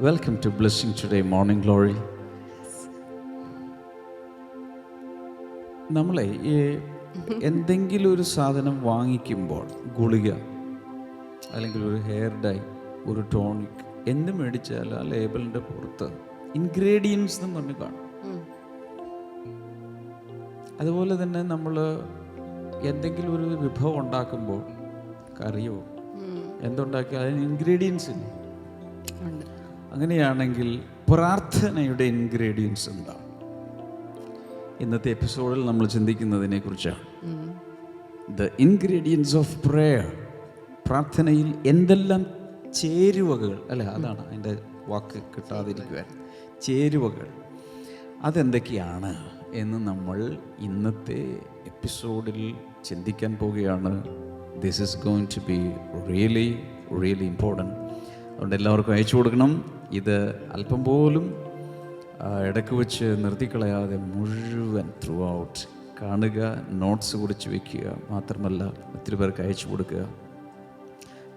Welcome to Blessing Today Morning Glory. നമ്മളെ ഈ എന്തെങ്കിലും ഒരു സാധനം വാങ്ങിക്കുമ്പോൾ ഗുളിക അല്ലെങ്കിൽ ഒരു ഹെയർ ഡൈ, ഒരു ടോണിക് എന്ത് മേടിച്ചാൽ ആ ലേബലിൻ്റെ പുറത്ത് ഇൻഗ്രീഡിയൻസ് എന്ന് പറഞ്ഞ് കാണും. അതുപോലെ തന്നെ നമ്മൾ എന്തെങ്കിലും ഒരു വിഭവം ഉണ്ടാക്കുമ്പോൾ കറിയോ എന്തുണ്ടാക്കിയോ അതിന് ഇൻഗ്രീഡിയൻസ് ഇല്ല. അങ്ങനെയാണെങ്കിൽ പ്രാർത്ഥനയുടെ ഇൻഗ്രീഡിയൻസ് എന്താണ്? ഇന്നത്തെ എപ്പിസോഡിൽ നമ്മൾ ചിന്തിക്കുന്നതിനെ കുറിച്ചാണ്. The ingredients of prayer. പ്രാർത്ഥനയിൽ എന്തെല്ലാം ചേരുവകൾ, അല്ലെ, അതാണ് അതിൻ്റെ വാക്ക് കിട്ടാതിരിക്കുവാൻ, ചേരുവകൾ അതെന്തൊക്കെയാണ് എന്ന് നമ്മൾ ഇന്നത്തെ എപ്പിസോഡിൽ ചിന്തിക്കാൻ പോവുകയാണ്. This is going to be really really important. അതുകൊണ്ട് എല്ലാവർക്കും അയച്ചു കൊടുക്കണം. ഇത് അല്പം പോലും ഇടയ്ക്ക് വെച്ച് നിർത്തിക്കളയാതെ മുഴുവൻ ത്രൂ ഔട്ട് കാണുക, നോട്ട്സ് കുറിച്ച് വയ്ക്കുക. മാത്രമല്ല ഒത്തിരി പേർക്ക് അയച്ചു കൊടുക്കുക.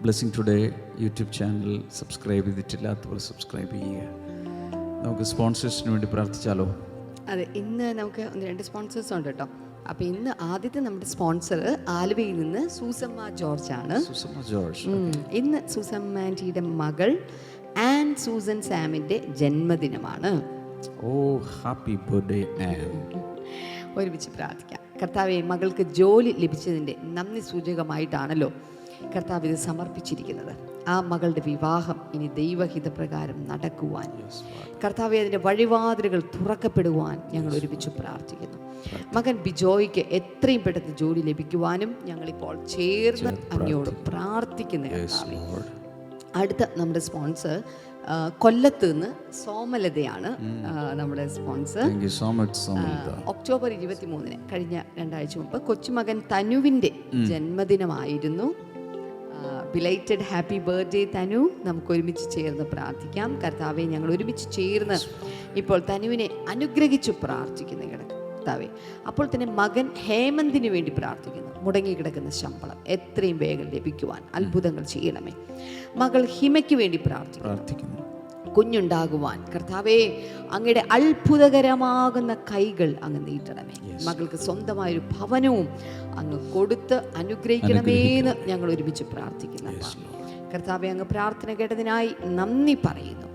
Blessing today YouTube channel subscribe ചെയ്തിട്ടില്ലാത്തവർ സബ്സ്ക്രൈബ് ചെയ്യുക. നമുക്ക് സ്പോൺസേഴ്സിന് വേണ്ടി പ്രാർത്ഥിച്ചാലോ? അതെ, ഇന്ന് നമുക്ക് 2 സ്പോൺസേഴ്സ് ഉണ്ട് കേട്ടോ. അപ്പോൾ ഇന്ന് ആദ്യത്തെ നമ്മുടെ സ്പോൺസർ ആലുവയിൽ നിന്ന് സൂസമ്മ ജോർജ് ആണ്. സൂസമ്മ ജോർജ്. ഇന്ന് സൂസമ്മ ആൻറ്റിയുടെ മകൾ ആൻ സൂസൻ സാമിൻ്റെ ജന്മദിനമാണ്. ഓ, ഹാപ്പി ബർത്ത്ഡേ ആൻ. ഒരുമിച്ച് പ്രാർത്ഥിക്കാം. കർത്താവെ, മകൾക്ക് ജോലി ലഭിച്ചതിൻ്റെ നന്ദി സൂചകമായിട്ടാണല്ലോ കർത്താവ് ഇത് സമർപ്പിച്ചിരിക്കുന്നത്. ആ മകളുടെ വിവാഹം ഇനി ദൈവഹിതപ്രകാരം നടക്കുവാൻ, കർത്താവെ, അതിൻ്റെ വഴിവാതിലുകൾ തുറക്കപ്പെടുവാൻ ഞങ്ങൾ ഒരുമിച്ച് പ്രാർത്ഥിക്കുന്നു. മകൻ ബിജോയ്ക്ക് എത്രയും പെട്ടെന്ന് ജോലി ലഭിക്കുവാനും ഞങ്ങളിപ്പോൾ ചേർന്ന് അങ്ങയോട് പ്രാർത്ഥിക്കുന്നു. അടുത്ത നമ്മുടെ സ്പോൺസർ കൊല്ലത്ത് നിന്ന് സോമലതയാണ് നമ്മുടെ സ്പോൺസർ. ഒക്ടോബർ 23 കഴിഞ്ഞ 2 ആഴ്ച മുമ്പ് കൊച്ചുമകൻ തനുവിൻ്റെ ജന്മദിനമായിരുന്നു. ബിലൈറ്റഡ് ഹാപ്പി ബർത്ത്ഡേ തനു. നമുക്ക് ഒരുമിച്ച് ചേർന്ന് പ്രാർത്ഥിക്കാം. കർത്താവെ, ഞങ്ങൾ ഒരുമിച്ച് ചേർന്ന് ഇപ്പോൾ തനുവിനെ അനുഗ്രഹിച്ചു പ്രാർത്ഥിക്കുന്നു കർത്താവെ. അപ്പോൾ തന്നെ മകൻ ഹേമന്തിന് വേണ്ടി പ്രാർത്ഥിക്കുന്നു. മുടങ്ങിക്കിടക്കുന്ന ശമ്പളം എത്രയും വേഗം ലഭിക്കുവാൻ അത്ഭുതങ്ങൾ ചെയ്യണമേ. മകൾ ഹിമയ്ക്ക് വേണ്ടി പ്രാർത്ഥിക്കുന്നു. കുഞ്ഞുണ്ടാകുവാൻ കർത്താവേ, അങ്ങയുടെ അത്ഭുതകരമാകുന്ന കൈകൾ അങ്ങ് നീട്ടണമേ. മകൾക്ക് സ്വന്തമായൊരു ഭവനവും അങ്ങ് കൊടുത്ത് അനുഗ്രഹിക്കണമേന്ന് ഞങ്ങൾ ഒരുമിച്ച് പ്രാർത്ഥിക്കുന്നു. കർത്താവെ, അങ്ങ് പ്രാർത്ഥന കേട്ടതിനായി നന്ദി പറയുന്നു,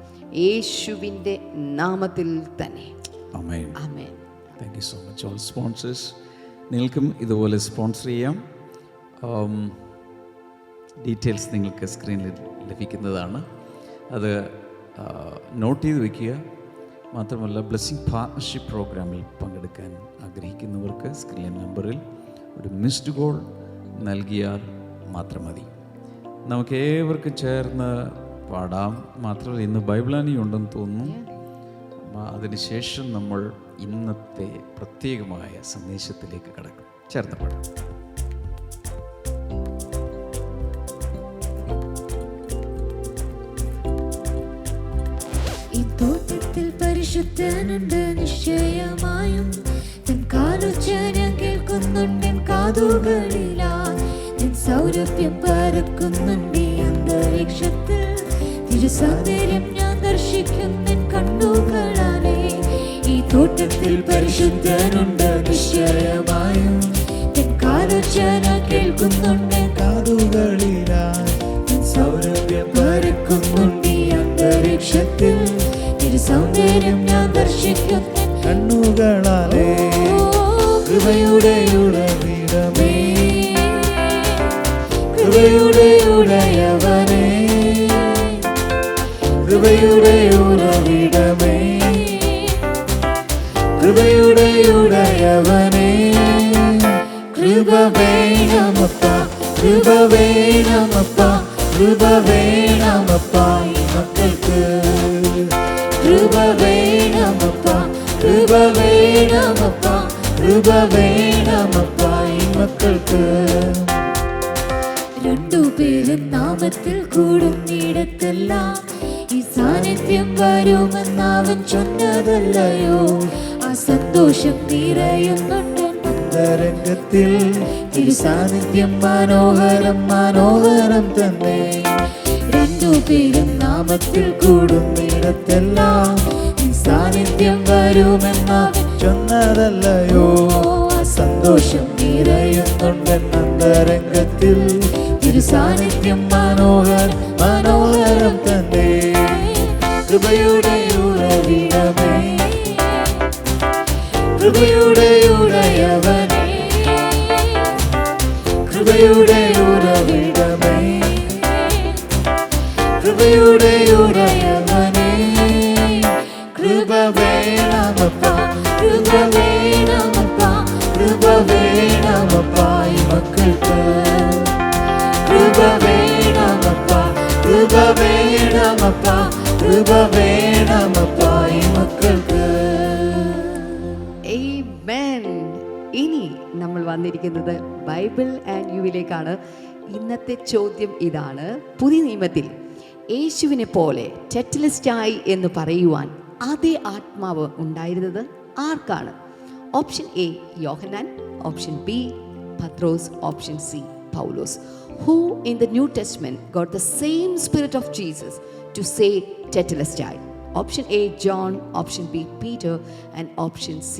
യേശുവിൻ്റെ നാമത്തിൽ തന്നെ. ആമേൻ. ആമേൻ. Thank you so much all sponsors. നിങ്ങൾക്കും ഇതുപോലെ സ്പോൺസർ ചെയ്യാം. ഡീറ്റെയിൽസ് നിങ്ങൾക്ക് സ്ക്രീനിൽ ലഭിക്കുന്നതാണ്. അത് നോട്ട് ചെയ്ത് വയ്ക്കുക. മാത്രമല്ല, ബ്ലെസ്സിങ് പാർട്ണർഷിപ്പ് പ്രോഗ്രാമിൽ പങ്കെടുക്കാൻ ആഗ്രഹിക്കുന്നവർക്ക് സ്ക്രീൻ നമ്പറിൽ ഒരു മിസ്ഡ് കോൾ നൽകിയാൽ മാത്രം മതി. നമുക്ക് ഏവർക്കും ചേർന്ന് പാടാം. മാത്രമല്ല, ഇന്ന് ബൈബിളാനി ഉണ്ടെന്ന് തോന്നുന്നു. അതിനുശേഷം നമ്മൾ ഇന്നത്തെ പ്രത്യേകമായ സന്ദേശത്തിലേക്ക് കടക്കും. ചേർന്ന് പാടാം. ഈ തോട്ടത്തിൽ പരിശുദ്ധനുണ്ട് നിശ്ചയമായും. തൻ കാലൊച്ച ഞാൻ കേൾക്കുന്നുണ്ട് കാതുകളിലായി. ഞാൻ സൗരഭ്യം പരക്കുന്നുണ്ട് അന്തരീക്ഷത്തിൽ. തിരുസൗന്ദര്യം ഞാൻ ദർശിക്കുന്ന കണ്ണുകളാലേ. ഈ തോട്ടത്തിൽ പരിശുദ്ധനുണ്ട് നിശ്ചയമായും. തൻ കാലൊച്ച ഞാൻ കേൾക്കുന്നുണ്ട് കാതുകളിലായി. സൗരഭ്യം പരക്കുന്നുണ്ട് അന്തരീക്ഷത്തിൽ. തിരുസൗന്ദര്യം ഞാൻ ദർശിക്കുന്ന കണ്ണുകളാലേ. കൃപയുടെ ഉറവിടമേ, കൃപയുടെ ഉടയവനേ, കൃപയുടെ ഉറവിടമേ, കൃപയുടെ ഉടയവനേ. കൃപ വേണമപ്പ, കൃപ വേണമപ്പ, കൃപ വേണമപ്പ ഈ മക്കൾക്ക്. കൃപ വേണമപ്പ, കൃപ വേണമപ്പ, കൃപ വേണമപ്പ ഈ മക്കൾക്ക്. 2 പേരും നാമത്തിൽ കൂടുന്നിടത്തെല്ലാം ഈ സാന്നിധ്യം വരുമെന്നവൻ ചൊന്നതല്ലയോ. ആ സന്തോഷം നിറയുന്നുണ്ട് അന്തരംഗത്തിൽ. തിരുസാന്നിധ്യം മനോഹരം മനോഹരം തന്നെ. 2 പേരും നാമത്തിൽ കൂടുന്നിടത്തെല്ലാം നിൻ സാന്നിധ്യം വരുമെന്നവൻ ചൊന്നതല്ലയോ ആ സന്തോഷം നിറയുന്നുണ്ടെന്നന്തരംഗത്തിൽ തിരു സാന്നിധ്യം മനോഹരം തന്നെ കൃപയുടെ ഉറവിടമേ കൃപയുടെ ഉടയവനേ കൃപയുടെ ഉറവിടമേ കൃപയുടെ ഉടയവനേ കൃപ വേണമപ്പാ കൃപ വേണമപ്പാ കൃപ വേണമപ്പാ ഈ മക്കൾക്ക് കൃപ വേണമപ്പാ കൃപ വേണമപ്പാ കൃപ വേണമപ്പാ ഈ മക്കൾക്ക്. Amen. ഇനി നമ്മൾ വന്നിരിക്കുന്നത് ബൈബിൾ ആൻഡ് യുവിലേക്കാണ്. ഇന്നത്തെ ചോദ്യം ഇതാണ്: പുതിയ നിയമത്തിൽ യേശുവിനെ പോലെ ടെറ്റലിസ്റ്റായി എന്ന് പറയുവാൻ അതേ ആത്മാവ് ഉണ്ടായിരുന്നത് ആർക്കാണ്? Option A Yohannan, option B Pathros, option C Paulose. Who in the New Testament got the same spirit of Jesus to say tetelestai? Option A John, option B Peter and option C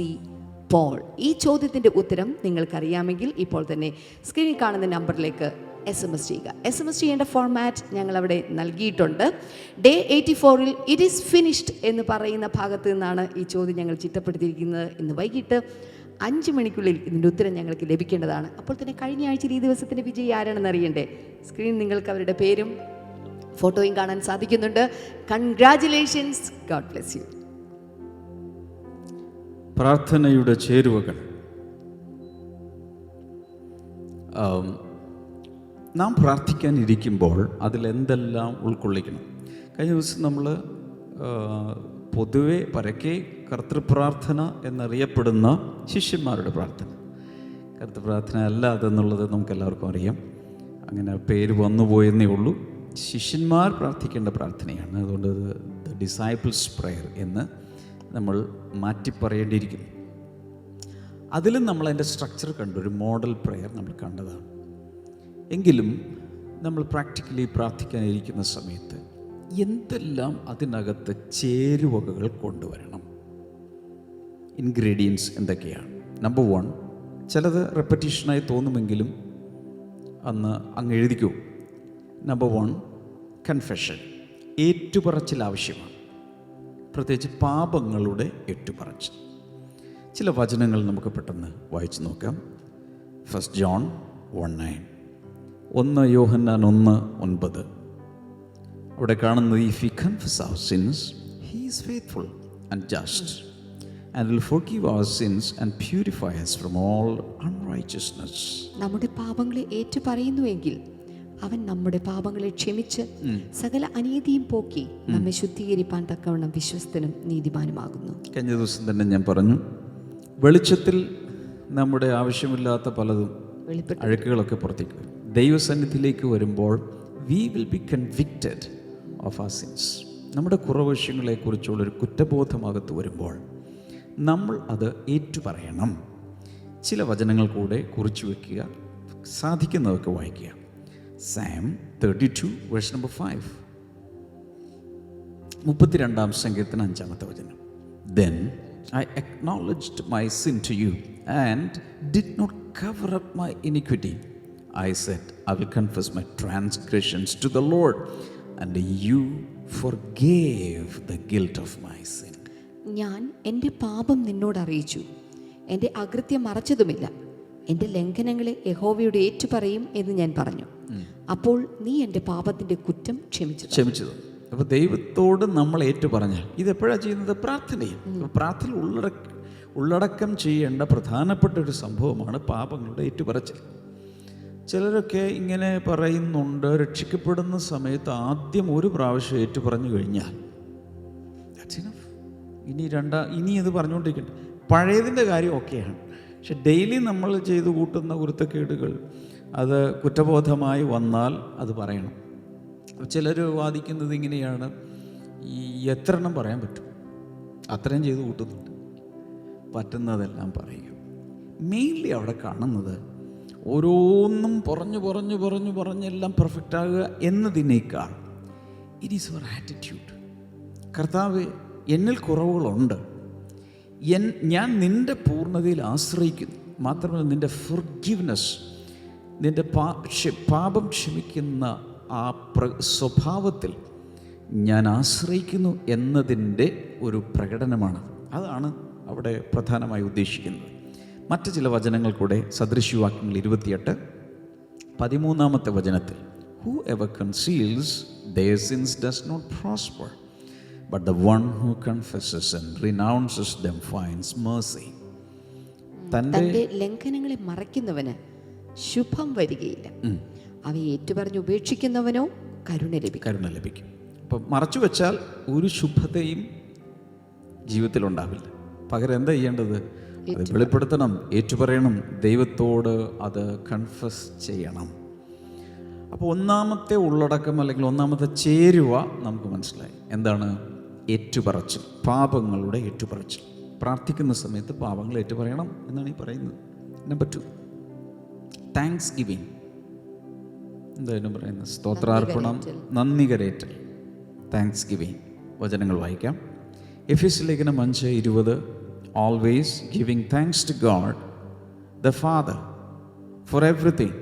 Paul. ഈ ചോദ്യത്തിൻ്റെ ഉത്തരം നിങ്ങൾക്കറിയാമെങ്കിൽ ഇപ്പോൾ തന്നെ സ്ക്രീനിൽ കാണുന്ന നമ്പറിലേക്ക് SMS ചെയ്യുക. SMS ചെയ്യേണ്ട ഫോർമാറ്റ് ഞങ്ങൾ അവിടെ നൽകിയിട്ടുണ്ട്. ഡേ 84-ൽ ഇറ്റ് ഈസ് ഫിനിഷ്ഡ് എന്ന് പറയുന്ന ഭാഗത്ത് നിന്നാണ് ഈ ചോദ്യം ഞങ്ങൾ ചിട്ടപ്പെടുത്തിയിരിക്കുന്നത്. ഇന്ന് വൈകിട്ട് 5 മണിക്കുള്ളിൽ ഇതിൻ്റെ ഉത്തരം ഞങ്ങൾക്ക് ലഭിക്കേണ്ടതാണ്. അപ്പോൾ തന്നെ കഴിഞ്ഞ ആഴ്ചയിൽ ഈ ദിവസത്തിൻ്റെ വിജയി ആരാണെന്ന് അറിയണ്ടേ? സ്ക്രീൻ നിങ്ങൾക്ക് അവരുടെ പേരും ഫോട്ടോയും കാണാൻ സാധിക്കുന്നുണ്ട്. Congratulations, God bless you. പ്രാർത്ഥനയുടെ ചേരുവകൾ. നാം പ്രാർത്ഥിക്കാനിരിക്കുമ്പോൾ അതിലെന്തെല്ലാം ഉൾക്കൊള്ളിക്കണം? കഴിഞ്ഞ ദിവസം നമ്മൾ പൊതുവെ പരക്കെ കർത്തൃപ്രാർത്ഥന എന്നറിയപ്പെടുന്ന ശിഷ്യന്മാരുടെ പ്രാർത്ഥന, കർത്തൃപ്രാർത്ഥന അല്ല അതെന്നുള്ളത് നമുക്കെല്ലാവർക്കും അറിയാം. അങ്ങനെ പേര് വന്നുപോയെന്നേ ഉള്ളൂ. ശിഷ്യന്മാർ പ്രാർത്ഥിക്കേണ്ട പ്രാർത്ഥനയാണ്. അതുകൊണ്ട് അത് ദ ഡിസൈപ്പിൾസ് പ്രെയർ എന്ന് നമ്മൾ മാറ്റി പറയേണ്ടിയിരിക്കുന്നു. അതിലും നമ്മൾ അതിൻ്റെ സ്ട്രക്ചർ കണ്ടു, ഒരു മോഡൽ പ്രെയർ നമ്മൾ കണ്ടതാണ്. എങ്കിലും നമ്മൾ പ്രാക്ടിക്കലി പ്രാർത്ഥിക്കാനിരിക്കുന്ന സമയത്ത് എന്തെല്ലാം അതിനകത്ത് ചേരുവകകൾ കൊണ്ടുവരണം? ഇൻഗ്രീഡിയൻസ് എന്തൊക്കെയാണ്? നമ്പർ 1, ചിലത് റെപ്പറ്റീഷനായി തോന്നുമെങ്കിലും അന്ന് അങ്ങ് എഴുതിക്കൂ. നമ്പർ 1, കൺഫെഷൻ, ഏറ്റുപറച്ചിൽ ആവശ്യമാണ്. പ്രത്യേകിച്ച് പാപങ്ങളുടെ ഏറ്റുപറച്ചിൽ. ചില വചനങ്ങൾ നമുക്ക് പെട്ടെന്ന് വായിച്ചു നോക്കാം. 1 John 1:9, 1 യോഹന്നാൻ 1:9. അവിടെ കാണുന്നത്, if we confess our sins he is faithful and just and will forgive our sins and purify us from all unrighteousness. നമ്മുടെ പാപങ്ങളെ ഏറ്റുപറയുന്നുവെങ്കിൽ അവൻ നമ്മുടെ പാപങ്ങളെ ക്ഷമിച്ച് സകല അനീതിയും പോക്കി നമ്മെ ശുദ്ധീകരിപ്പാൻ തക്കവണ്ണം വിശ്വസ്തനും നീതിമാനുമാകുന്നു. കഴിഞ്ഞ ദിവസം തന്നെ ഞാൻ പറഞ്ഞു, വെളിച്ചത്തിൽ നമ്മുടെ ആവശ്യമില്ലാത്ത പലതും അഴുക്കുകളൊക്കെ പുറത്തേക്ക് വരും. ദൈവസന്നിധിയിലേക്ക് വരുമ്പോൾ we will be convicted of our sins. നമ്മുടെ കുറവശങ്ങളെക്കുറിച്ചുള്ളൊരു കുറ്റബോധമകത്ത് വരുമ്പോൾ നമ്മൾ അത് ഏറ്റുപറയണം. ചില വചനങ്ങൾ കൂടെ കുറിച്ചു വയ്ക്കുക, സാധിക്കുന്നതൊക്കെ വായിക്കുക. Psalm 32 verse number 5, 32-ാം സങ്കീർത്തനം 5-ാമത്തെ വചനം. Then I acknowledged my sin to you and did not cover up my iniquity. I said, I will confess my transgressions to the Lord, and you forgave the guilt of my sin. ഞാൻ എൻ്റെ പാപം നിന്നോട് അറിയിച്ചു, എൻ്റെ അകൃത്യം മറച്ചതുമില്ല. എൻ്റെ ലംഘനങ്ങളെ യഹോവയോട് ഏറ്റുപറയും എന്ന് ഞാൻ പറഞ്ഞു. അപ്പോൾ നീ എൻ്റെ പാപത്തിൻ്റെ കുറ്റം ക്ഷമിച്ചത്. അപ്പോൾ ദൈവത്തോട് നമ്മൾ ഏറ്റുപറഞ്ഞാൽ ഇതെപ്പോഴാണ് ചെയ്യുന്നത്? പ്രാർത്ഥനയിൽ. പ്രാർത്ഥന ഉള്ളടക്കം ചെയ്യേണ്ട പ്രധാനപ്പെട്ട ഒരു സംഭവമാണ് പാപങ്ങളുടെ ഏറ്റുപറച്ചിൽ. ചിലരൊക്കെ ഇങ്ങനെ പറയുന്നുണ്ട്, രക്ഷിക്കപ്പെടുന്ന സമയത്ത് ആദ്യം ഒരു പ്രാവശ്യം ഏറ്റുപറഞ്ഞു കഴിഞ്ഞാൽ ഇനി അത് പറഞ്ഞുകൊണ്ടിരിക്കട്ടെ. പഴയതിൻ്റെ കാര്യം ഓക്കെയാണ്, പക്ഷെ ഡെയിലി നമ്മൾ ചെയ്തു കൂട്ടുന്ന കുരുത്തക്കേടുകൾ അത് കുറ്റബോധമായി വന്നാൽ അത് പറയണം. ചിലർ വാദിക്കുന്നത് ഇങ്ങനെയാണ്, ഈ എത്ര എണ്ണം പറയാൻ പറ്റും, അത്രയും ചെയ്ത് കൂട്ടുന്നുണ്ട്, പറ്റുന്നതെല്ലാം പറയുക. മെയിൻലി അവിടെ കാണുന്നത് ഓരോന്നും പറഞ്ഞെല്ലാം പെർഫെക്റ്റ് ആകുക എന്നതിനേക്കാൾ ഇറ്റ് ഈസ് യുവർ ആറ്റിറ്റ്യൂഡ്. കർത്താവ്, എന്നിൽ കുറവുകളുണ്ട്, ഞാൻ നിൻ്റെ പൂർണ്ണതയിൽ ആശ്രയിക്കുന്നു. മാത്രമല്ല നിൻ്റെ ഫൊർഗിവ്നെസ്, നിൻ്റെ പാപം ക്ഷമിക്കുന്ന ആ സ്വഭാവത്തിൽ ഞാൻ ആശ്രയിക്കുന്നു എന്നതിൻ്റെ ഒരു പ്രകടനമാണ്. അതാണ് അവിടെ പ്രധാനമായി ഉദ്ദേശിക്കുന്നത്. മറ്റ് ചില വചനങ്ങൾ കൂടെ, സദൃശ്യവാക്യങ്ങൾ 28:13 വചനത്തിൽ, whoever conceals their sins does not prosper, but the one who confesses and renounces them finds mercy. തൻ്റെ ലംഘനങ്ങളെ മറയ്ക്കുന്നവന് ശുഭം വരികയില്ല, അവയെ ഏറ്റുപറഞ്ഞ് ഉപേക്ഷിക്കുന്നവനോ കരുണ ലഭിക്കും. അപ്പം മറച്ചു വെച്ചാൽ ഒരു ശുഭതയും ജീവിതത്തിലുണ്ടാവില്ല. പകരം എന്താ ചെയ്യേണ്ടത്? അത് വെളിപ്പെടുത്തണം, ഏറ്റുപറയണം, ദൈവത്തോട് അത് കൺഫസ് ചെയ്യണം. അപ്പോൾ ഒന്നാമത്തെ ഉള്ളടക്കം അല്ലെങ്കിൽ ഒന്നാമത്തെ ചേരുവ നമുക്ക് മനസ്സിലായി. എന്താണ്? ഏറ്റുപറച്ചിൽ, പാപങ്ങളുടെ ഏറ്റുപറച്ചിൽ. പ്രാർത്ഥിക്കുന്ന സമയത്ത് പാപങ്ങൾ ഏറ്റുപറയണം എന്നാണ് ഈ പറയുന്നത്. Number 2, thanks giving. എന്തായാലും പറയുന്നത് സ്തോത്രാർപ്പണം, നന്ദി കരേറ്റൽ, താങ്ക്സ് ഗിവിങ്. വചനങ്ങൾ വായിക്കാം. എഫെസ്യ ലേഖനം 5:20, always giving thanks to God the Father for everything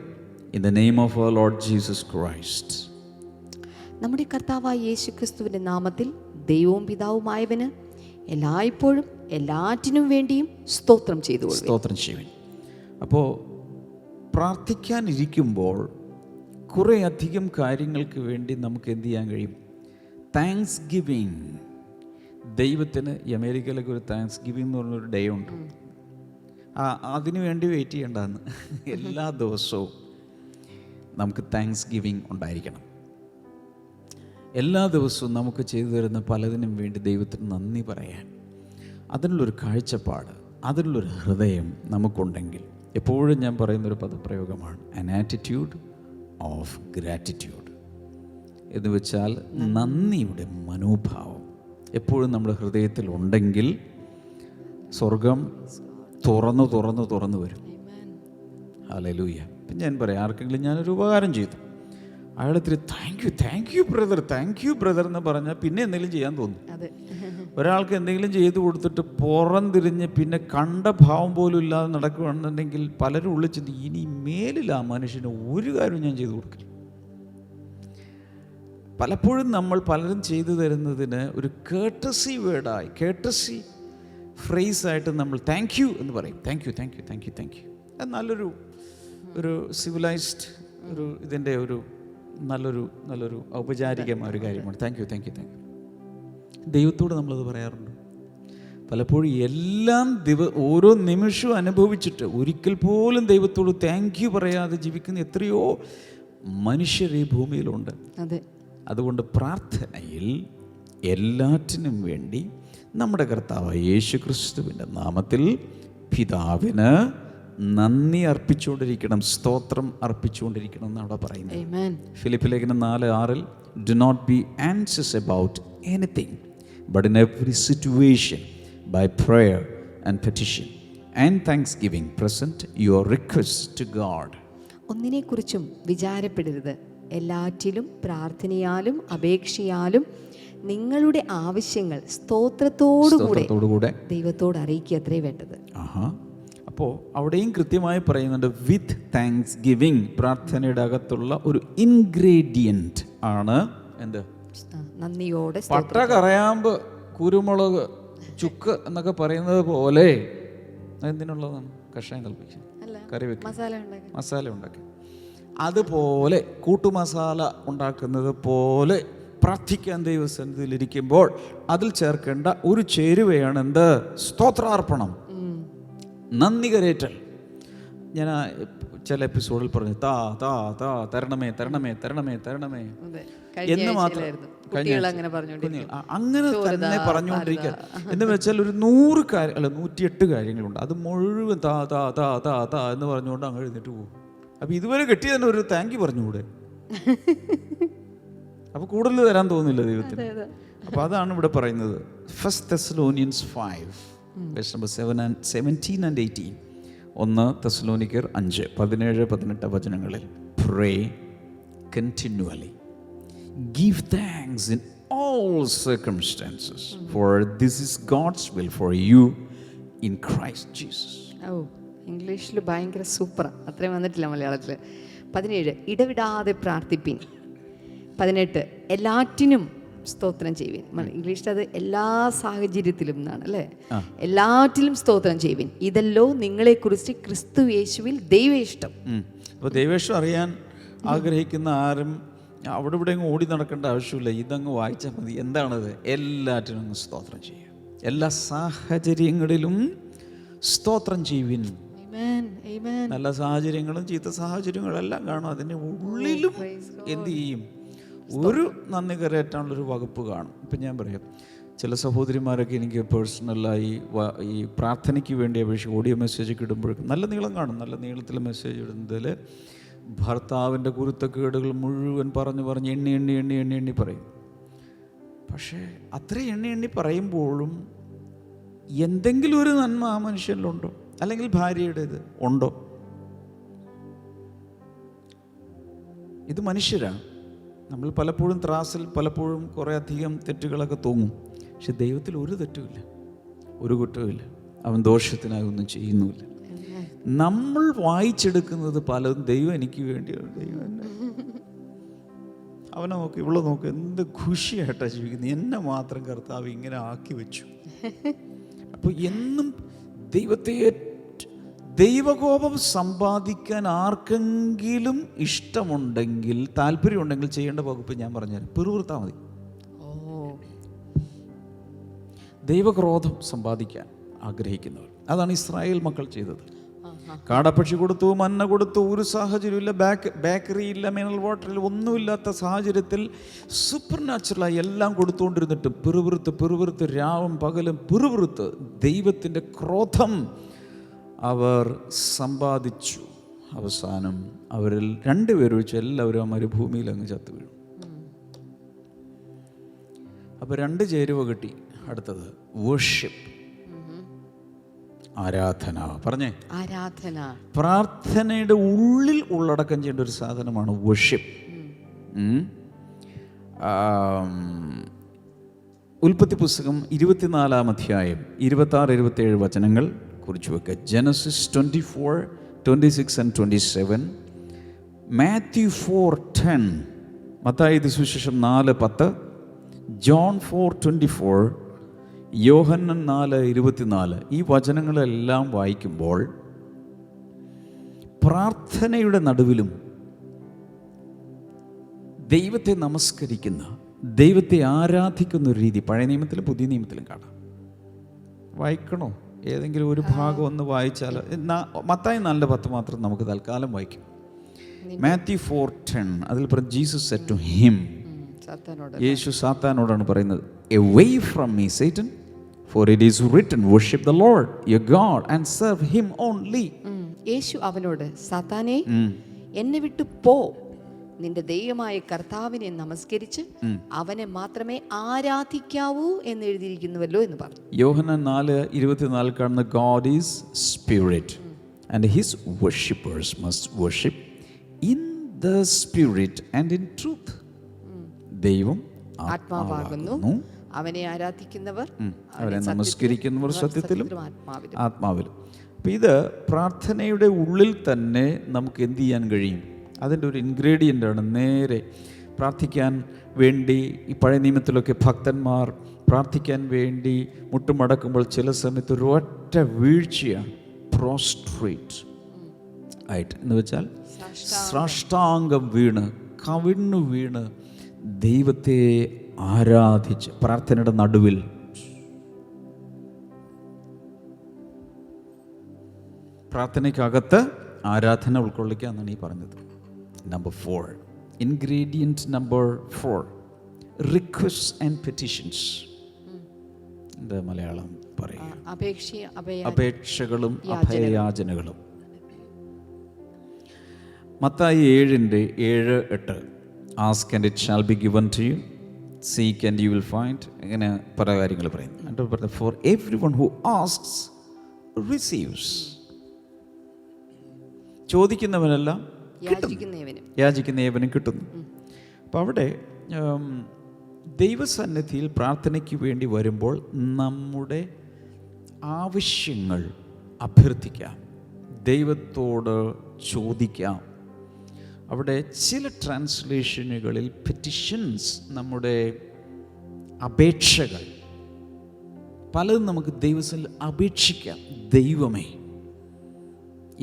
in the name of our Lord Jesus Christ. നമ്മുടെ കർത്താവായ യേശുക്രിസ്തുവിന്റെ നാമത്തിൽ ദൈവവും പിതാവുമായവന് എല്ലായ്പ്പോഴും എല്ലാറ്റിനും വേണ്ടിയും സ്തോത്രം ചെയ്യുവിൻ. അപ്പോൾ പ്രാർത്ഥിക്കാനിരിക്കുമ്പോൾ കുറേ അധികം കാര്യങ്ങൾക്ക് വേണ്ടി നമുക്ക് എന്ത് ചെയ്യാൻ കഴിയും? Thanks giving. ദൈവത്തിന് ഈ അമേരിക്കയിലൊക്കെ ഒരു താങ്ക്സ് ഗിവിങ് എന്ന് പറഞ്ഞൊരു ഡേ ഉണ്ട്. അതിനു വേണ്ടി വെയിറ്റ് ചെയ്യേണ്ടതെന്ന്. എല്ലാ ദിവസവും നമുക്ക് താങ്ക്സ് ഗിവിങ് ഉണ്ടായിരിക്കണം. എല്ലാ ദിവസവും നമുക്ക് ചെയ്തു തരുന്ന പലതിനും വേണ്ടി ദൈവത്തിന് നന്ദി പറയാൻ, അതിനുള്ളൊരു കാഴ്ചപ്പാട്, അതിനുള്ളൊരു ഹൃദയം നമുക്കുണ്ടെങ്കിൽ, എപ്പോഴും ഞാൻ പറയുന്നൊരു പദപ്രയോഗമാണ് ആൻ ആറ്റിറ്റ്യൂഡ് ഓഫ് ഗ്രാറ്റിറ്റ്യൂഡ്. എന്ന് വെച്ചാൽ നന്ദിയുടെ മനോഭാവം എപ്പോഴും നമ്മുടെ ഹൃദയത്തിൽ ഉണ്ടെങ്കിൽ സ്വർഗം തുറന്നു വരും. ഹല്ലേലൂയ. പിന്നെ ഞാൻ പറയാം, ആർക്കെങ്കിലും ഞാനൊരു ഉപകാരം ചെയ്തു, അയാളത്തിരി താങ്ക് യു ബ്രദർ എന്ന് പറഞ്ഞാൽ പിന്നെ എന്തെങ്കിലും ചെയ്യാൻ തോന്നും. ഒരാൾക്ക് എന്തെങ്കിലും ചെയ്തു കൊടുത്തിട്ട് പുറംതിരിഞ്ഞ് പിന്നെ കണ്ട ഭാവം പോലും ഇല്ലാതെ നടക്കുകയാണെന്നുണ്ടെങ്കിൽ പലരും ഉള്ളിൽ ചിന്തി, ഇനി മേലിൽ ആ മനുഷ്യന് ഒരു കാര്യവും ഞാൻ ചെയ്തു കൊടുക്കില്ല. പലപ്പോഴും നമ്മൾ പലരും ചെയ്തു തരുന്നതിന് ഒരു കേർട്ടസി വേർഡായി, കേർട്ടസി ഫ്രേസായിട്ട് നമ്മൾ താങ്ക് യു എന്ന് പറയും. Thank you. അത് നല്ലൊരു സിവിലൈസ്ഡ് ഇതിൻ്റെ നല്ലൊരു ഔപചാരികമായ ഒരു കാര്യമാണ്. Thank you. ദൈവത്തോട് നമ്മളത് പറയാറുണ്ട്. പലപ്പോഴും ഓരോ നിമിഷവും അനുഭവിച്ചിട്ട് ഒരിക്കൽ പോലും ദൈവത്തോട് താങ്ക് യു പറയാതെ ജീവിക്കുന്ന എത്രയോ മനുഷ്യർ ഈ ഭൂമിയിലുണ്ട്. അതുകൊണ്ട് പ്രാർത്ഥനയിൽ എല്ലാറ്റിനും വേണ്ടി നമ്മുടെ കർത്താവായ യേശുക്രിസ്തുവിൻ്റെ നാമത്തിൽ പിതാവിന് നന്ദി അർപ്പിച്ചുകൊണ്ടിരിക്കണം, സ്തോത്രം അർപ്പിച്ചുകൊണ്ടിരിക്കണം എന്നാണ് അവിടെ പറയുന്നത്. ഫിലിപ്പ് ലേഖനം 4:6 do not be anxious about anything but in every situation by prayer and petition and thanksgiving present your request to God. ഒന്നിനെക്കുറിച്ചും വിചാരപ്പെടരുത്, എല്ലാറ്റിലും പ്രാർത്ഥനയാലും അപേക്ഷയാലും നിങ്ങളുടെ ആവശ്യങ്ങൾ സ്തോത്രത്തോടുകൂടെ ദൈവത്തോട് അറിയിക്കുക അത്രേ വേണ്ടത്. അപ്പോൾ അവിടെയും കൃത്യമായി പറയുന്നുണ്ട് വിത്ത് താങ്ക്സ് ഗിവിങ്. പ്രാർത്ഥനയുടെ അകത്തുള്ള ഒരു ഇൻഗ്രീഡിയൻറ്റ് ആണ് എന്ത്? നന്ദിയോടെ. പട്ട, കറയാമ്പ്, കുരുമുളക്, ചുക്ക് എന്നൊക്കെ പറയുന്നത് പോലെ എന്തിനുള്ളതാണ്? കഷായം കൽപ്പിക്കുക, കറി വെക്കുക, മസാല ഉണ്ടാക്കി, അതുപോലെ കൂട്ടുമസാല ഉണ്ടാക്കുന്നത് പോലെ പ്രാർത്ഥിക്കാൻ ദൈവസന്നിധിയിലിരിക്കുമ്പോൾ അതിൽ ചേർക്കേണ്ട ഒരു ചേരുവയാണ് എന്ത്? സ്തോത്രാർപ്പണം, നന്ദി കരേറ്റൽ. ഞാൻ ചില എപ്പിസോഡിൽ പറഞ്ഞു തരണമേ എന്ന് മാത്രം അങ്ങനെ തന്നെ പറഞ്ഞുകൊണ്ടിരിക്കുക. എന്ന് വെച്ചാൽ ഒരു 100 കാര്യം അല്ല 108 കാര്യങ്ങളുണ്ട്. അത് മുഴുവൻ താ എന്ന് പറഞ്ഞുകൊണ്ട് അങ്ങ് എഴുന്നേറ്റ് പോകും. അപ്പൊ ഇതുവരെ കെട്ടി തന്നെ ഒരു താങ്ക് യു പറഞ്ഞുകൂടെ? അപ്പൊ കൂടുതൽ തരാൻ തോന്നുന്നില്ല ദൈവത്തിന്. അപ്പൊ അതാണ് ഇവിടെ പറയുന്നത്. 1 Thessalonians 5 verse number 17 and 18. 1 തെസ്സലോനിക്കർ 5:17-18 വചനങ്ങളിൽ pray continually, Give thanks in all circumstances, for this is God's will for you in Christ Jesus. ഓ, ഇംഗ്ലീഷിൽ ഭയങ്കര സൂപ്പറാണ്, അത്രയും വന്നിട്ടില്ല മലയാളത്തിൽ. 17 ഇടവിടാതെ പ്രാർത്ഥിപ്പിൻ. 18 എല്ലാറ്റിനും സ്തോത്രം ചെയ്യുവിൻ. ഇംഗ്ലീഷിൽ അത് എല്ലാ സാഹചര്യത്തിലും എന്നാണ് അല്ലേ? എല്ലാറ്റിലും സ്തോത്രം ചെയ്യുവിൻ, ഇതല്ലോ നിങ്ങളെക്കുറിച്ച് ക്രിസ്തു യേശുവിൽ ദൈവ ഇഷ്ടം. അപ്പോൾ ദൈവേഷ്ടം അറിയാൻ ആഗ്രഹിക്കുന്ന ആരും അവിടെ ഇവിടെ അങ്ങ് ഓടി നടക്കേണ്ട ആവശ്യമില്ല. ഇതങ്ങ് വായിച്ചാൽ മതി. എന്താണത്? എല്ലാറ്റിനും അങ്ങ് സ്തോത്രം ചെയ്യുക. എല്ലാ സാഹചര്യങ്ങളിലും സ്തോത്രം ചെയ്യുവിൻ. നല്ല സാഹചര്യങ്ങളും ചീത്ത സാഹചര്യങ്ങളും എല്ലാം കാണും. അതിൻ്റെ ഉള്ളിലും എന്ത് ചെയ്യും? ഒരു നന്ദി കരയറ്റാനുള്ളൊരു വകുപ്പ് കാണും. ഇപ്പം ഞാൻ പറയാം, ചില സഹോദരിമാരൊക്കെ എനിക്ക് പേഴ്സണലായി ഈ പ്രാർത്ഥനയ്ക്ക് വേണ്ടി അപേക്ഷിച്ച് ഓഡിയോ മെസ്സേജൊക്കെ ഇടുമ്പോഴേക്കും നല്ല നീളം കാണും. നല്ല നീളത്തിൽ മെസ്സേജ് ഇടുന്നതിൽ ഭർത്താവിൻ്റെ കുരുത്തക്കേടുകൾ മുഴുവൻ പറഞ്ഞ് എണ്ണി പറയും. പക്ഷേ അത്ര എണ്ണി പറയുമ്പോഴും എന്തെങ്കിലും ഒരു നന്മ ആ മനുഷ്യനിലുണ്ടോ? അല്ലെങ്കിൽ ഭാര്യയുടേത് ഉണ്ടോ? ഇത് മനുഷ്യരാണ്. നമ്മൾ പലപ്പോഴും ത്രാസിൽ പലപ്പോഴും കുറേ അധികം തെറ്റുകളൊക്കെ തോന്നും. പക്ഷെ ദൈവത്തിൽ ഒരു തെറ്റുമില്ല, ഒരു കുറ്റവുമില്ല. അവൻ ദോഷത്തിനായി ഒന്നും ചെയ്യുന്നുമില്ല. നമ്മൾ വായിച്ചെടുക്കുന്നത് പലതും ദൈവം എനിക്ക് വേണ്ടിയാണ്, ദൈവം എന്നെ, അവനെ നോക്ക്, ഇവളെ നോക്ക്, എന്ത് ഖുഷിയായിട്ടാണ് ജീവിക്കുന്നത്, എന്നെ മാത്രം കർത്താവ് ഇങ്ങനെ ആക്കി വെച്ചു. അപ്പോൾ എന്നും ദൈവകോപം സമ്പാദിക്കാൻ ആർക്കെങ്കിലും ഇഷ്ടമുണ്ടെങ്കിൽ, താല്പര്യമുണ്ടെങ്കിൽ ചെയ്യേണ്ട വകുപ്പ് ഞാൻ പറഞ്ഞുതരാം. പിറുപിറുത്താൽ മതി. ദൈവക്രോധം സമ്പാദിക്കാൻ ആഗ്രഹിക്കുന്നവർ, അതാണ് ഇസ്രായേൽ മക്കൾ ചെയ്തത്. കാടപ്പക്ഷി കൊടുത്തു, മന്ന കൊടുത്തു, ഒരു സാഹചര്യമില്ല, ബേക്കറി ഇല്ല, മിനറൽ വാട്ടറിൽ ഒന്നുമില്ലാത്ത സാഹചര്യത്തിൽ സൂപ്പർ നാച്ചുറലായി എല്ലാം കൊടുത്തുകൊണ്ടിരുന്നിട്ടും പിറുപിറുത്ത് രാവും പകലും പിറുപിറുത്ത് ദൈവത്തിൻ്റെ ക്രോധം അവർ സമ്പാദിച്ചു. അവസാനം അവരിൽ 2 പേരൊഴിച്ച് എല്ലാവരും ആ മരുഭൂമിയിൽ അങ്ങ് ചത്തു വീഴും. അപ്പോൾ 2 ചേരുവ കിട്ടി. അടുത്തത് വർഷിപ്പ്, ആരാധന. പറഞ്ഞേ, ആരാധന. പ്രാർത്ഥനയുടെ ഉള്ളിൽ ഉള്ളടക്കം ചെയ്യേണ്ട ഒരു സാധനമാണ് വർഷിപ്പ്. ഉൽപ്പത്തി പുസ്തകം 24-ാം അധ്യായം 26-27 വചനങ്ങൾ കുറിച്ച് വെക്കുക. ജനസിസ് 24:26 and 27, മാത്യു 4:10, മത്തായി സുവിശേഷം 4:10, ജോൺ 4:24, യോഹന്നൻ 4:24. ഈ വചനങ്ങളെല്ലാം വായിക്കുമ്പോൾ പ്രാർത്ഥനയുടെ നടുവിലും ദൈവത്തെ നമസ്കരിക്കുന്ന, ദൈവത്തെ ആരാധിക്കുന്ന ഒരു രീതി പഴയ നിയമത്തിലും പുതിയ നിയമത്തിലും കാണാം. വായിക്കണോ? ഏതെങ്കിലും ഒരു ഭാഗം ഒന്ന് വായിച്ചാൽ, മത്തായി 4:10 മാത്രം നമുക്ക് തൽക്കാലം വായിക്കും. മാത്യു 4:10, അതിൽ പറഞ്ഞു, ജീസസ് സെഡ് ടു ഹിം, യേശു സാത്താനോടാണ് പറയുന്നത്, away from me Satan, for it is written, worship the Lord your God and serve him only. യേശു അവനോട്, സാത്താനേ, എന്നെ വിട്ടു പോ, നിന്റെ ദൈവമായ കർത്താവിനെ നമസ്കരിച്ച് അവനെ മാത്രമേ ആരാധിക്കാവൂ എന്ന് എഴുതിയിരിക്കുന്നുവല്ലോ എന്ന് പറഞ്ഞു. യോഹന്നാൻ 4:24 കാണുന്ന, God is spirit and his worshippers must worship in the spirit and in truth. ദൈവം ആത്മാവാകുന്നു, അവനെ ആരാധിക്കുന്നവർ, അവനെ നമസ്കരിക്കുന്നവർ സത്യത്തിലും ആത്മാവിലും. അപ്പം ഇത് പ്രാർത്ഥനയുടെ ഉള്ളിൽ തന്നെ നമുക്ക് എന്ത് ചെയ്യാൻ കഴിയും? അതിൻ്റെ ഒരു ഇൻഗ്രീഡിയൻ്റാണ്. നേരെ പ്രാർത്ഥിക്കാൻ വേണ്ടി ഈ പഴയ നിയമത്തിലൊക്കെ ഭക്തന്മാർ പ്രാർത്ഥിക്കാൻ വേണ്ടി മുട്ടുമടക്കുമ്പോൾ ചില സമയത്ത് ഒരു ഒറ്റ വീഴ്ചയാണ്, പ്രോസ്ട്രേറ്റ് ആയിട്ട്, എന്ന് വെച്ചാൽ സാഷ്ടാംഗം വീണ്, കവിണ്ണു വീണ് ദൈവത്തെ ആരാധിച്ച് പ്രാർത്ഥനയുടെ നടുവിൽ. പ്രാർത്ഥനയ്ക്കകത്ത് ആരാധന ഉൾക്കൊള്ളിക്കുക എന്നാണ് ഈ പറഞ്ഞത്. Number 4, ingredient number 4, request and petitions. എന്താ മലയാളം പറയുക? അപേക്ഷകളും അഭയയാചനകളും. മത്തായി 7:7-8, ask and it shall be given to you, seek and you will find. ഇങ്ങനെ പല കാര്യങ്ങൾ പറയുന്നു. For everyone who asks receives. ചോദിക്കുന്നവനെല്ലാം കിട്ടുന്നു, യാചിക്കുന്ന ഏവനും കിട്ടുന്നു. അപ്പോൾ അവിടെ ദൈവസന്നിധിയിൽ പ്രാർത്ഥനയ്ക്ക് വേണ്ടി വരുമ്പോൾ നമ്മുടെ ആവശ്യങ്ങൾ അഭ്യർത്ഥിക്കാം, ദൈവത്തോട് ചോദിക്കാം. അവിടെ ചില ട്രാൻസ്ലേഷനുകളിൽ പെറ്റിഷൻസ്, നമ്മുടെ അപേക്ഷകൾ, പലതും നമുക്ക് ദൈവത്തിൽ അപേക്ഷിക്കാം. ദൈവമേ,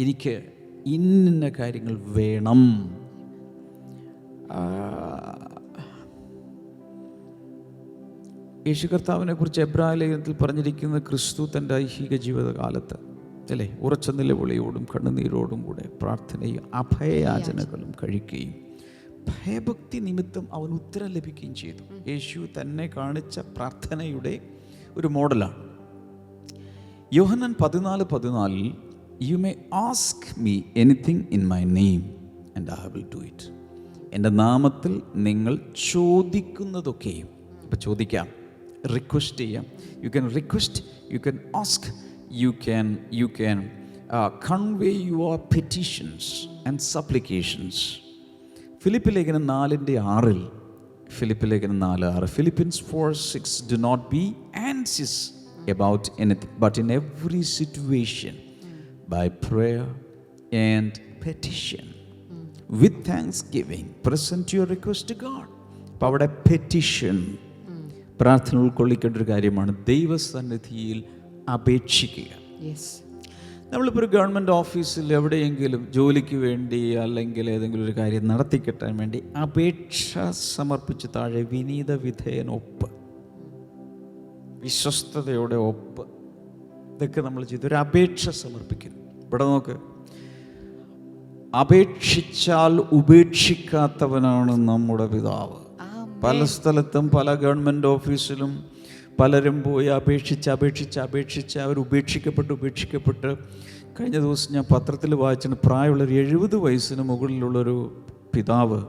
എനിക്ക് ഇന്ന കാര്യങ്ങൾ വേണം. യേശു കർത്താവിനെ കുറിച്ച് എബ്രായ ലേഖനത്തിൽ പറഞ്ഞിരിക്കുന്ന ക്രിസ്തു തൻ്റെ ഐഹിക ജീവിതകാലത്ത് അല്ലേ ഉറച്ച നിലവിളിയോടും കണ്ണുനീരോടും കൂടെ പ്രാർത്ഥനയും അഭയയാചനകളും കഴിക്കുകയും ഭയഭക്തി നിമിത്തം അവൻ ഉത്തരം ലഭിക്കുകയും ചെയ്തു. യേശു തന്നെ കാണിച്ച പ്രാർത്ഥനയുടെ ഒരു മോഡലാണ്. യോഹന്നാൻ 14:14 you may ask me anything in my name and I will do it. എൻ്റെ നാമത്തിൽ നിങ്ങൾ ചോദിക്കുന്നതൊക്കെയും. അപ്പോൾ ചോദിക്കാം, റിക്വസ്റ്റ് ചെയ്യാം. You can request, you can ask, you can convey your petitions and supplications. Philip ലേഖനം 4:6, ഫിലിപ്പ് ലേഖനം 4:6, Philippians 4:6, do not be anxious about anything but in every situation by prayer and petition with thanksgiving present your request to God. അപ്പോൾ അവിടെ petition, പ്രാർത്ഥന ഉൾക്കൊള്ളിക്കേണ്ട ഒരു കാര്യമാണ്. ദൈവസന്നിധിയിൽ അപേക്ഷിക്കുക. നമ്മളിപ്പോൾ ഒരു ഗവൺമെൻറ് ഓഫീസിൽ എവിടെയെങ്കിലും ജോലിക്ക് വേണ്ടി അല്ലെങ്കിൽ ഏതെങ്കിലും ഒരു കാര്യം നടത്തിക്കിട്ടാൻ വേണ്ടി അപേക്ഷ സമർപ്പിച്ച് താഴെ വിനീത വിധേയൻ ഒപ്പ്, വിശ്വസ്തയോടെ ഒപ്പ്, ഇതൊക്കെ നമ്മൾ ചെയ്ത് ഒരു അപേക്ഷ സമർപ്പിക്കുന്നു. ഇവിടെ നോക്ക്, അപേക്ഷിച്ചാൽ ഉപേക്ഷിക്കാത്തവനാണ് നമ്മുടെ പിതാവ്. പല സ്ഥലത്തും പല ഗവൺമെൻറ് ഓഫീസിലും പലരും പോയി അപേക്ഷിച്ച് അവർ ഉപേക്ഷിക്കപ്പെട്ട് കഴിഞ്ഞ ദിവസം ഞാൻ പത്രത്തിൽ വായിച്ചിട്ട് പ്രായമുള്ളൊരു 70 വയസ്സിന് മുകളിലുള്ളൊരു പിതാവ്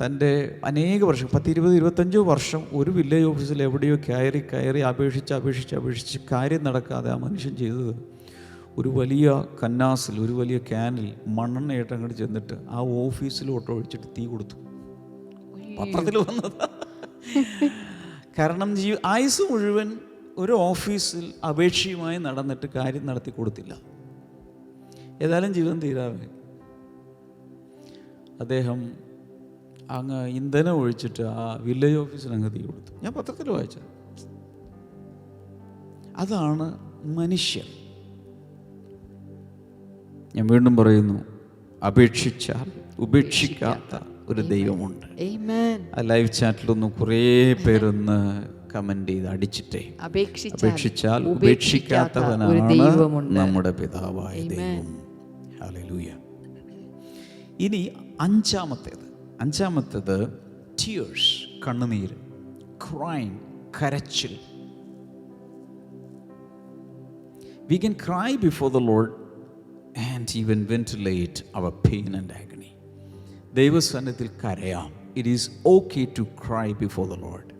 തൻ്റെ അനേക വർഷം 10-20-25 വർഷം ഒരു വില്ലേജ് ഓഫീസിൽ എവിടെയോ കയറി അപേക്ഷിച്ച് കാര്യം നടക്കാതെ ആ മനുഷ്യൻ ചെയ്തത് ഒരു വലിയ കന്നാസിൽ, ഒരു വലിയ ക്യാനിൽ മണ്ണെണ്ണയായിട്ട് അങ്ങോട്ട് ചെന്നിട്ട് ആ ഓഫീസിലോട്ട് ഒഴിച്ചിട്ട് തീ കൊടുത്തു. പത്രത്തിൽ വന്നത്. കാരണം ആയുസ് മുഴുവൻ ഒരു ഓഫീസിൽ അപേക്ഷയുമായി നടന്നിട്ട് കാര്യം നടത്തി കൊടുത്തില്ല. ഏതായാലും ജീവിതം തീരാതെ അദ്ദേഹം അങ്ങ് ഇന്ധനം ഒഴിച്ചിട്ട് ആ വില്ലേജ് ഓഫീസിൽ അങ്ങ് തീ കൊടുത്തു. ഞാൻ പത്രത്തിൽ വായിച്ച അതാണ് മനുഷ്യർ. ഞാൻ വീണ്ടും പറയുന്നു, അപേക്ഷിച്ചാൽ ഉപേക്ഷിക്കാത്ത ഒരു ദൈവമുണ്ട്. ആ ലൈവ് ചാറ്റിലൊന്ന് കുറേ പേരൊന്ന് കമന്റ് ചെയ്ത് അടിച്ചിട്ടേ, അപേക്ഷിച്ചാൽ ഉപേക്ഷിക്കാത്തവനാണ് നമ്മുടെ പിതാവായ ദൈവം. ഹല്ലേലൂയ. ഇനി അഞ്ചാമത്തേത് ടീയേഴ്സ്, കണ്ണുനീര്, ക്രൈം, കരച്ചിൽ. We can cry before the Lord and even ventilate our pain and agony. ദൈവസന്നിധിയിൽ കരയാം. It is okay to cry before the Lord.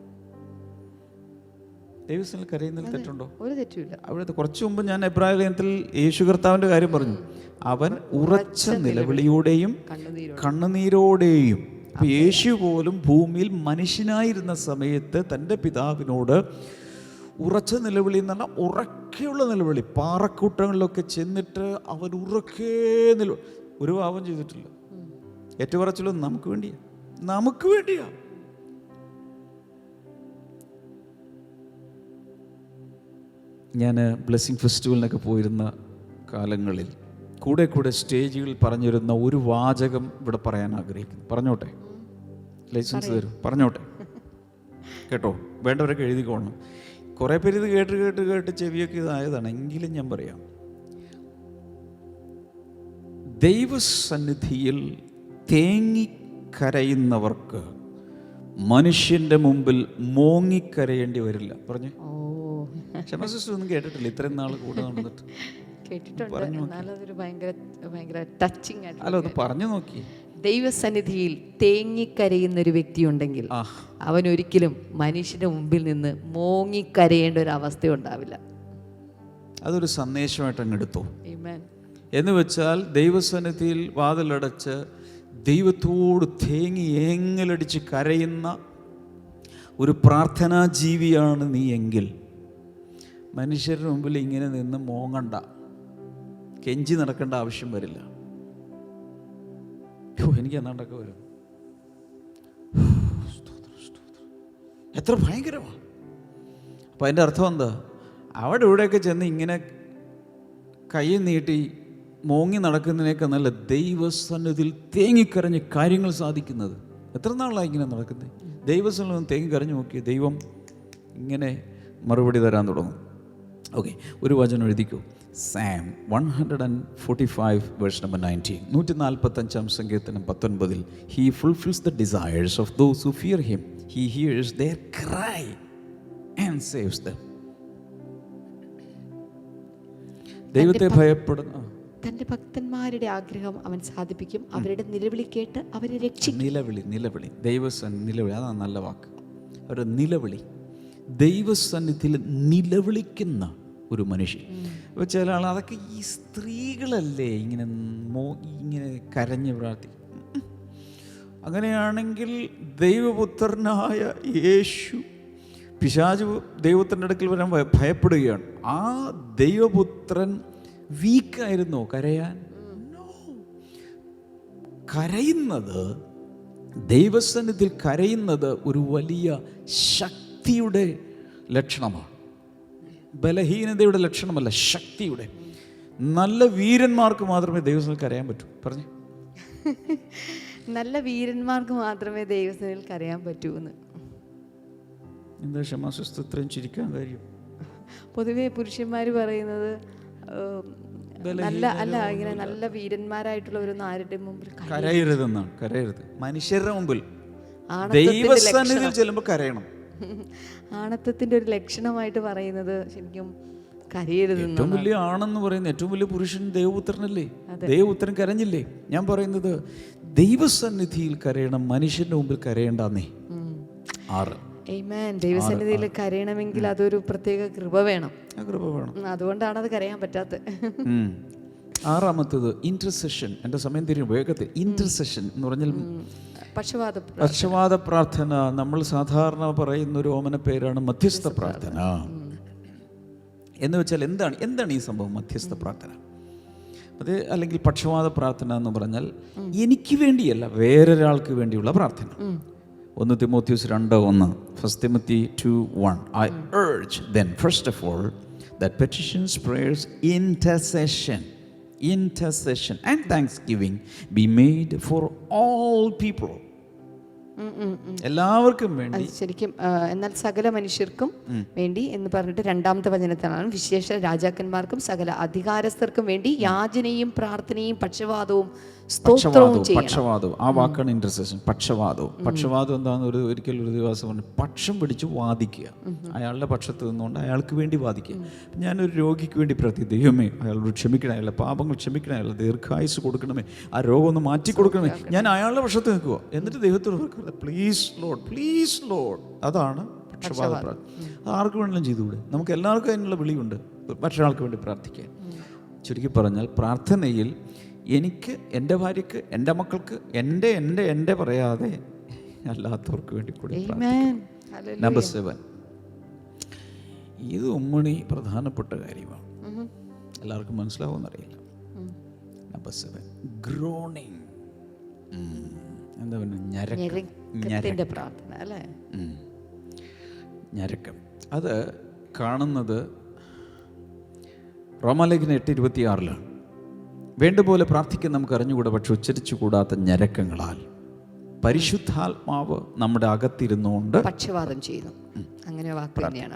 ദൈവസന്നിധിയിൽ കരയുന്നതിൽ തെറ്റുണ്ടോ? ഒരു തെറ്റുമില്ല. അവിടെ കുറച്ചു മുമ്പ് ഞാൻ എബ്രായ ലേഖനത്തിൽ യേശു കർത്താവിൻ്റെ കാര്യം പറഞ്ഞു. അവൻ ഉറച്ച നിലവിളിയോടെയും കണ്ണുനീരോടെയും. അപ്പോൾ യേശു പോലും ഭൂമിയിൽ മനുഷ്യനായിരുന്ന സമയത്ത് തൻ്റെ പിതാവിനോട് ഉറച്ച നിലവിളി എന്ന് പറഞ്ഞാൽ ഉറക്കെയുള്ള നിലവിളി, പാറക്കൂട്ടങ്ങളിലൊക്കെ ചെന്നിട്ട് അവൻ ഉറക്കേ ഒരു പാപം ചെയ്തിട്ടില്ല. ഏറ്റുപറച്ചിലൊന്നും നമുക്ക് വേണ്ടിയാ. ഞാൻ ബ്ലെസ്സിങ് ഫെസ്റ്റിവലിനൊക്കെ പോയിരുന്ന കാലങ്ങളിൽ കൂടെ സ്റ്റേജുകളിൽ പറഞ്ഞിരുന്ന ഒരു വാചകം ഇവിടെ പറയാൻ ആഗ്രഹിക്കുന്നു. പറഞ്ഞോട്ടെ? ലൈസൻസ് തരും, പറഞ്ഞോട്ടെ? കേട്ടോ, വേണ്ടവരൊക്കെ എഴുതിക്കോണം. കുറേ പേര് ഇത് കേട്ട് ചെവിയൊക്കെ ഇതായതാണ്. എങ്കിലും ഞാൻ പറയാം, ദൈവസന്നിധിയിൽ തേങ്ങിക്കരയുന്നവർക്ക് മനുഷ്യന്റെ മുമ്പിൽ മോങ്ങിക്കരയേണ്ടി വരില്ല. പറഞ്ഞു ക്ഷമ സിസ്റ്റർ ഒന്നും കേട്ടിട്ടില്ല ഇത്രയും നാൾ കൂടെ നടന്നിട്ട്? അല്ല, അത് പറഞ്ഞു നോക്കി. ദൈവസന്നിധിയിൽ തേങ്ങിക്കരയുന്ന ഒരു വ്യക്തിയുണ്ടെങ്കിൽ അവൻ ഒരിക്കലും മനുഷ്യന്റെ മുമ്പിൽ നിന്ന് മോങ്ങിക്കരയേണ്ട ഒരു അവസ്ഥ ഉണ്ടാവില്ല. അതൊരു സന്ദേശമായിട്ട് അങ്ങ് എടുത്തു. എന്ന് വെച്ചാൽ ദൈവസന്നിധിയിൽ വാതിലടച്ച് ദൈവത്തോട് തേങ്ങി ഏങ്ങലടിച്ച് കരയുന്ന ഒരു പ്രാർത്ഥനാ ജീവിയാണ് നീ എങ്കിൽ മനുഷ്യരുടെ മുമ്പിൽ ഇങ്ങനെ നിന്ന് മോങ്ങണ്ട, കെഞ്ചി നടക്കേണ്ട ആവശ്യം വരില്ല. എനിക്ക് എന്നാണ്ടൊക്കെ വരും. എത്ര ഭയങ്കരമാണ്. അപ്പം അതിൻ്റെ അർത്ഥം എന്താ? അവിടെ ഇവിടെയൊക്കെ ചെന്ന് ഇങ്ങനെ കൈ നീട്ടി മോങ്ങി നടക്കുന്നതിനേക്കാൾ നല്ല ദൈവസന്നിധിയിൽ തേങ്ങിക്കരഞ്ഞ് കാര്യങ്ങൾ സാധിക്കുന്നത്. എത്ര നാളായി ഇങ്ങനെ നടക്കുന്നത്? ദൈവസന്നിധിയിൽ തേങ്ങിക്കരഞ്ഞ് നോക്കി ദൈവം ഇങ്ങനെ മറുപടി തരാൻ തുടങ്ങും. ഓക്കെ, ഒരു വചനം എഴുതിക്കൂ. Sam 145 verse number 19. 145 സങ്കീർത്തനം 19. He fulfils the desires of those who fear him. He hears their cry and saves them. ദൈവത്തെ ഭയപ്പെടുന്ന തന്റെ ഭക്തന്മാരുടെ ആഗ്രഹം അവൻ സാധിപ്പിക്കും. അവരുടെ നിലവിളി കേട്ട് അവരെ രക്ഷിക്കും. നിലവിളി നിലവിളി, അതാണ് നല്ല വാക്ക്. ഒരു നിലവിളി, ദൈവസന്നിധിയിൽ നിലവിളിക്കുന്ന ഒരു മനുഷ്യൻ. അപ്പോൾ ചില ആൾ അതൊക്കെ ഈ സ്ത്രീകളല്ലേ ഇങ്ങനെ ഇങ്ങനെ കരഞ്ഞ് പ്രാർത്ഥി. അങ്ങനെയാണെങ്കിൽ ദൈവപുത്രനായ യേശു പിശാച് ദൈവത്തിൻ്റെ അടുക്കൽ വരാൻ ഭയപ്പെടുകയാണ്. ആ ദൈവപുത്രൻ വീക്കായിരുന്നോ കരയാൻ? കരയുന്നത്, ദൈവസന്നിധിയിൽ കരയുന്നത് ഒരു വലിയ ശക്തിയുടെ ലക്ഷണമാണ്. ബലഹീനതയുടെ ലക്ഷണമല്ല, ശക്തിയുടെ. നല്ല വീരന്മാർക്ക് മാത്രമേ ദൈവസന്നിധിയിൽ കരയാൻ പറ്റൂ. പറഞ്ഞു. നല്ല വീരന്മാർക്ക് മാത്രമേ ദൈവസന്നിധിയിൽ കരയാൻ പറ്റൂ എന്ന്. എന്താ ക്ഷമാസ്വസ്ഥ ഇത്രയും ചിരിക്കാൻ കാര്യം? പൊതുവെ പുരുഷന്മാർ പറയുന്നത് ഇങ്ങനെ നല്ല വീരന്മാരായിട്ടുള്ളവരൊന്നും ആരുടെ മുമ്പിൽ കരയരുതെന്നാണ്. കരയരുത്, മനുഷ്യരുടെ മുമ്പിൽ. ദൈവസന്നിധിയിൽ ചെല്ലുമ്പോൾ കരയണം. ആണത്വത്തിന്റെ ഒരു ലക്ഷണമായിട്ട് പറയുന്നത് ശരിക്കും കരയരുത്. ഏറ്റവും വലിയ ആണെന്ന് പറയുന്നത് ഏറ്റവും വലിയ പുരുഷൻ ദൈവപുത്രനല്ലേ? ദൈവപുത്രൻ കരഞ്ഞില്ലേ? ഞാൻ പറയുന്നത് ദൈവസന്നിധിയിൽ കരയണം, മനുഷ്യന്റെ മുമ്പിൽ കരയണ്ടെന്നേ. 6. ദൈവസന്നിധിയിൽ കരയണമെങ്കിൽ അതൊരു പ്രത്യേക കൃപ വേണം. അതുകൊണ്ടാണ് അത് കരയാൻ പറ്റാത്തത്. 6ാമത്തേത് ഇന്റർസെഷൻ. എൻ്റെ സമയം തിരിഞ്ഞു വേഗത്തിൽ. ഇന്റർസെഷൻ എന്ന് പറഞ്ഞാൽ പക്ഷവാത പ്രാർത്ഥന. നമ്മൾ സാധാരണ പറയുന്ന ഒരു ഓമന പേരാണ് മധ്യസ്ഥ പ്രാർത്ഥന. എന്ന് വെച്ചാൽ എന്താണ് ഈ സംഭവം? മധ്യസ്ഥ പ്രാർത്ഥന അത് അല്ലെങ്കിൽ പക്ഷവാത പ്രാർത്ഥന എന്ന് പറഞ്ഞാൽ എനിക്ക് വേണ്ടിയല്ല, വേറൊരാൾക്ക് വേണ്ടിയുള്ള പ്രാർത്ഥന. 1 Timotheos 2:1. 1 Timothy 2:1. I urge then first of all that petitions, prayers, intercession and thanksgiving be made for all people. എല്ലാവർക്കും വേണ്ടി. ശരിക്കും എന്നാൽ സകല മനുഷ്യർക്കും വേണ്ടി എന്ന് പറഞ്ഞിട്ട് 2ാമത്തെ വചനത്തിലാണ് വിശേഷ രാജാക്കന്മാർക്കും സകല അധികാരസ്ഥർക്കും വേണ്ടി യാചനയും പ്രാർത്ഥനയും പക്ഷവാദവും സ്തോത്രവും ചെയ്യണം. പക്ഷവാദവും ആ വാക്കാണ് ഇന്റർസെഷൻ. പക്ഷവാദം എന്താണെന്ന് ഒരിക്കൽ ഒരു ദിവസം പറഞ്ഞു, പക്ഷം പിടിച്ച് വാദിക്കുക. അയാളുടെ പക്ഷത്ത് നിന്നുകൊണ്ട് അയാൾക്ക് വേണ്ടി വാദിക്കുക. ഞാനൊരു രോഗിക്ക് വേണ്ടി ദൈവമേ അയാളോട് ക്ഷമിക്കണേ, അയാളുടെ പാപങ്ങൾ ക്ഷമിക്കണേ, അയാളുടെ ദീർഘായുസ് കൊടുക്കണമേ, ആ രോഗം ഒന്ന് മാറ്റി കൊടുക്കണമേ. ഞാൻ അയാളുടെ പക്ഷത്ത് നിൽക്കുക. എന്നിട്ട് ദൈവത്തോട് പ്ലീസ് ലോർഡ്. അതാണ് പക്ഷവാദ പ്രാർത്ഥന. അത് ആർക്ക് വേണമെങ്കിലും ചെയ്തുകൂടെ? നമുക്ക് എല്ലാവർക്കും അതിനുള്ള വിളിയുണ്ട് മറ്റൊരാൾക്ക് വേണ്ടി പ്രാർത്ഥിക്കാൻ. ചുരുക്കി പറഞ്ഞാൽ പ്രാർത്ഥനയിൽ എനിക്ക്, എൻ്റെ ഭാര്യയ്ക്ക്, എൻ്റെ മക്കൾക്ക്, എൻ്റെ പറയാതെ അല്ലാത്തവർക്ക് വേണ്ടി കൂടി. നമ്പർ 7. ഇത് ഉമ്മണി പ്രധാനപ്പെട്ട കാര്യമാണ്. എല്ലാവർക്കും മനസ്സിലാവുമെന്നറിയില്ല. Number 7 groaning. എന്താ ഞരക്കത്തിന്റെ പ്രാർത്ഥന അല്ലേ? ഞരക്കം. അത് കാണുന്നത് റോമാലേഖനം 8:26 വേണ്ടുപോലെ പ്രാർത്ഥിക്കാൻ നമുക്ക് അറിഞ്ഞുകൂടാ, പക്ഷെ ഉച്ചരിച്ചു കൂടാത്ത ഞരക്കങ്ങളാൽ പരിശുദ്ധാത്മാവ് നമ്മുടെ അകത്തിരുന്നുകൊണ്ട് പക്ഷവാദം ചെയ്യുന്നു. അങ്ങനെ വാക്ക് തന്നെയാണ്.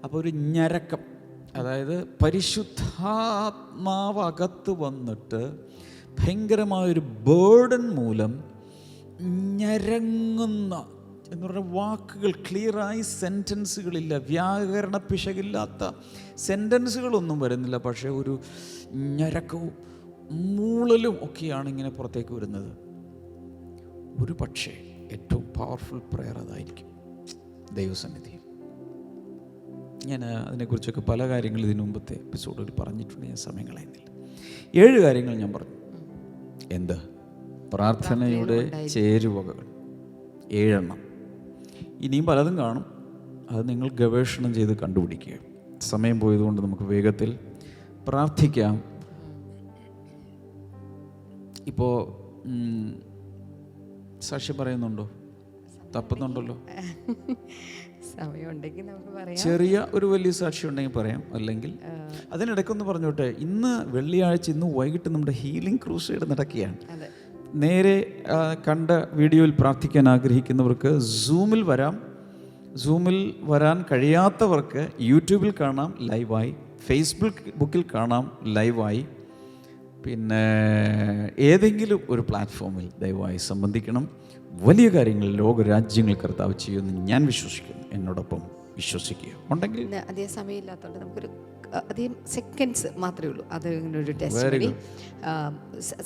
അപ്പോൾ ഒരു ഞരക്കം, അതായത് പരിശുദ്ധാത്മാവ് അകത്ത് വന്നിട്ട് ഭയങ്കരമായൊരു ബേർഡൻ മൂലം ഞരങ്ങുന്ന എന്ന് പറഞ്ഞ വാക്കുകൾ ക്ലിയറായി, സെൻറ്റൻസുകളില്ല, വ്യാകരണ പിശകില്ലാത്ത സെൻറ്റൻസുകളൊന്നും വരുന്നില്ല, പക്ഷേ ഒരു ഞരക്കവും മൂളലും ഒക്കെയാണ് ഇങ്ങനെ പുറത്തേക്ക് വരുന്നത്. ഒരു പക്ഷേ ഏറ്റവും പവർഫുൾ പ്രെയർ അതായിരിക്കും ദൈവസന്നിധിയിൽ. ഞാൻ അതിനെക്കുറിച്ചൊക്കെ പല കാര്യങ്ങൾ ഇതിനു മുമ്പത്തെ എപ്പിസോഡിൽ പറഞ്ഞിട്ടുണ്ട്. ഞാൻ സമയം കളയുന്നില്ല. 7 കാര്യങ്ങൾ ഞാൻ പറഞ്ഞു. എന്ത്? പ്രാർത്ഥനയുടെ ചേരുവകൾ. 7 ഇനിയും പലതും കാണും. അത് നിങ്ങൾ ഗവേഷണം ചെയ്ത് കണ്ടുപിടിക്കുക. സമയം പോയതുകൊണ്ട് നമുക്ക് വേഗത്തിൽ പ്രാർത്ഥിക്കാം. ഇപ്പോൾ സാക്ഷി പറയുന്നുണ്ടോ? തപ്പുന്നുണ്ടല്ലോ. സമയമുണ്ടെങ്കിൽ നമുക്ക് പറയാം. ചെറിയ ഒരു വലിയ സാക്ഷി ഉണ്ടെങ്കിൽ പറയാം. അല്ലെങ്കിൽ അതിനിടയ്ക്കൊന്ന് പറഞ്ഞോട്ടെ, ഇന്ന് വെള്ളിയാഴ്ച, ഇന്ന് വൈകിട്ട് നമ്മുടെ ഹീലിംഗ് ക്രൂസൈഡ് നടക്കുകയാണ്. നേരെ കണ്ട വീഡിയോയിൽ പ്രാർത്ഥിക്കാൻ ആഗ്രഹിക്കുന്നവർക്ക് സൂമിൽ വരാം. സൂമിൽ വരാൻ കഴിയാത്തവർക്ക് യൂട്യൂബിൽ കാണാം ലൈവായി, ഫേസ്ബുക്കിൽ കാണാം ലൈവായി. പിന്നെ ഏതെങ്കിലും ഒരു പ്ലാറ്റ്ഫോമിൽ ദയവായി സംബന്ധിക്കണം. വലിയ കാര്യങ്ങൾ ലോകരാജ്യങ്ങൾ കർത്താവ് ചെയ്യുമെന്ന് ഞാൻ വിശ്വസിക്കുന്നു. എന്നോടൊപ്പം വിശ്വസിക്കുക. ഉണ്ടെങ്കിൽ അതേ സമയമില്ലാത്തതുകൊണ്ട് നമുക്കൊരു അധികം സെക്കൻഡ്സ് മാത്രമേ ഉള്ളൂ. അത് ഒരു ടെസ്റ്റ്.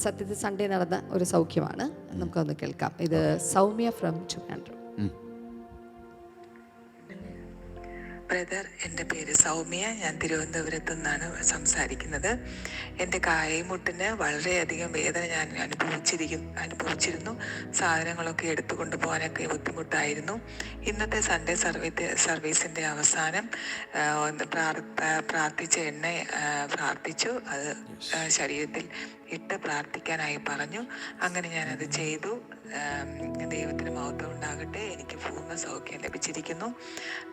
സത്യത്തിൽ സൺഡേ നടന്ന ഒരു സൗഖ്യമാണ്. നമുക്കൊന്ന് കേൾക്കാം. ഇത് സൗമ്യ ഫ്രം ട്രിവാൻഡ്രം. ബ്രദർ, എൻ്റെ പേര് സൗമ്യ. ഞാൻ തിരുവനന്തപുരത്തു നിന്നാണ് സംസാരിക്കുന്നത്. എൻ്റെ കായമുട്ടിന് വളരെയധികം വേദന ഞാൻ അനുഭവിച്ചിരുന്നു. സാധനങ്ങളൊക്കെ എടുത്തുകൊണ്ട് പോകാനൊക്കെ ബുദ്ധിമുട്ടായിരുന്നു. ഇന്നത്തെ സൺഡേ സർവീസിൻ്റെ അവസാനം പ്രാർത്ഥിച്ച എണ്ണ പ്രാർത്ഥിച്ചു. അത് ശരീരത്തിൽ ഇട്ട് പ്രാർത്ഥിക്കാനായി പറഞ്ഞു. അങ്ങനെ ഞാനത് ചെയ്തു. ദൈവത്തിന് മഹത്വം ഉണ്ടാകട്ടെ. എനിക്ക് പൂർണ്ണ സൗഖ്യം ലഭിച്ചിരിക്കുന്നു.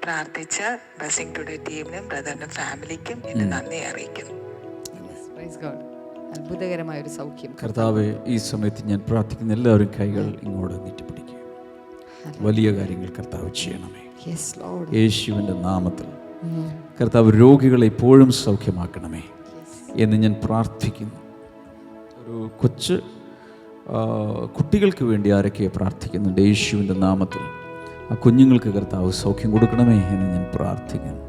പ്രാർത്ഥിച്ച ബ്ലെസ്സിംഗ് ടുഡേ ടീമിനും ബ്രദറിനും ഫാമിലിക്കും എന്നെ നന്ദി അറിയിക്കുന്നു. അത്ഭുതകരമായ ഒരു സൗഖ്യം. കർത്താവേ, ഈ സമയത്ത് ഞാൻ പ്രാർത്ഥിക്കുന്ന എല്ലാവരും കൈകൾ ഇങ്ങോട്ട് നീട്ടിപ്പിടിക്കുക. വലിയ കാര്യങ്ങൾ കർത്താവ് ചെയ്യണമേ. യേശുവിൻ്റെ നാമത്തിൽ കർത്താവ് രോഗികളെ എപ്പോഴും സൗഖ്യമാക്കണമേ എന്ന് ഞാൻ പ്രാർത്ഥിക്കുന്നു. ഒരു കൊച്ചു കുട്ടികൾക്ക് വേണ്ടി ആരൊക്കെ പ്രാർത്ഥിക്കുന്നുണ്ട്? യേശുവിൻ്റെ നാമത്തിൽ ആ കുഞ്ഞുങ്ങൾക്ക് കർത്താവ് സൗഖ്യം കൊടുക്കണമേ എന്ന് ഞാൻ പ്രാർത്ഥിക്കുന്നു.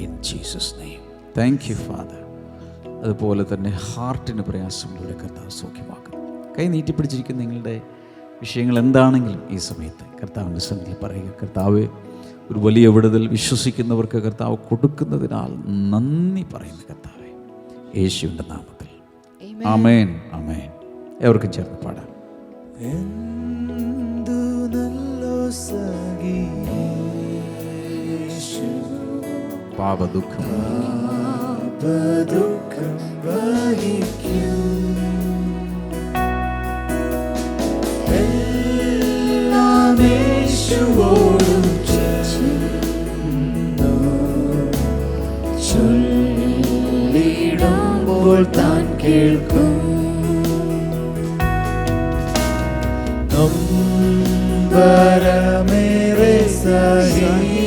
In Jesus name. Thank you father. അതുപോലെ തന്നെ ഹാർട്ടിന് പ്രയാസമുള്ള കർത്താവ് സൗഖ്യമാക്കുന്നു. കൈ നീട്ടിപ്പിടിച്ചിരിക്കുന്ന നിങ്ങളുടെ വിഷയങ്ങൾ എന്താണെങ്കിലും ഈ സമയത്ത് കർത്താവിൻ്റെ സന്നിധിയിൽ പറയുക. കർത്താവ്, ഒരു വലിയ വിടുതൽ വിശ്വസിക്കുന്നവർക്ക് കർത്താവ് കൊടുക്കുന്നതിനാൽ നന്ദി പറയുന്ന കർത്താവേ, യേശുവിൻ്റെ നാമത്തിൽ. ആമേൻ, ആമേൻ. എവർക്കും ചേർന്ന് പാടാം. എന്തു നല്ലോ സഖിയേശു പാപദുഃഖം വഹിക്കും. എല്ലാം യേശുവോടും ചൊല്ലിടുമ്പോൾ താൻ കേൾക്കും. നൊമ്പരമേറെ സഹിച്ചു